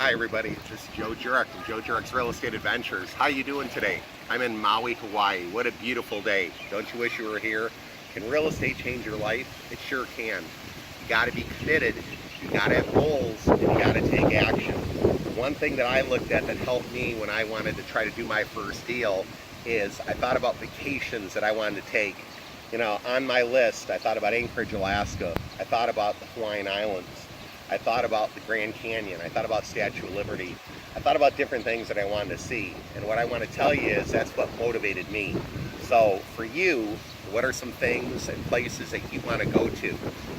Hi everybody, this is Joe Jurek from Joe Jurek's Real Estate Adventures. How you doing today? I'm in Maui, Hawaii. What a beautiful day. Don't you wish you were here? Can real estate change your life? It sure can. You gotta be committed, you gotta have goals, and you gotta take action. One thing that I looked at that helped me when I wanted to try to do my first deal is I thought about vacations that I wanted to take. You know, on my list, I thought about Anchorage, Alaska. I thought about the Hawaiian Islands. I thought about the Grand Canyon. I thought about Statue of Liberty. I thought about different things that I wanted to see. And what I want to tell you is that's what motivated me. So for you, what are some things and places that you want to go to?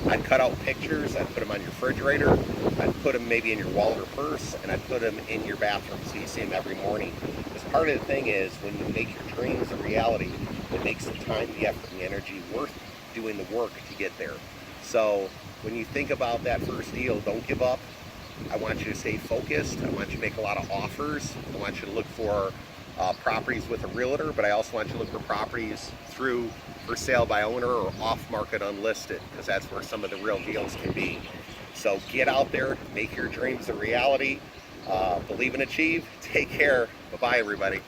I'd cut out pictures, I'd put them on your refrigerator, I'd put them maybe in your wallet or purse, and I'd put them in your bathroom so you see them every morning. Because part of the thing is when you make your dreams a reality, it makes the time, the effort, and the energy worth doing the work to get there. So when you think about that first deal, don't give up. I want you to stay focused. I want you to make a lot of offers. I want you to look for properties with a realtor, but I also want you to look for properties through for sale by owner or off-market unlisted, because that's where some of the real deals can be. So get out there, make your dreams a reality, believe and achieve. Take care. Bye-bye, everybody.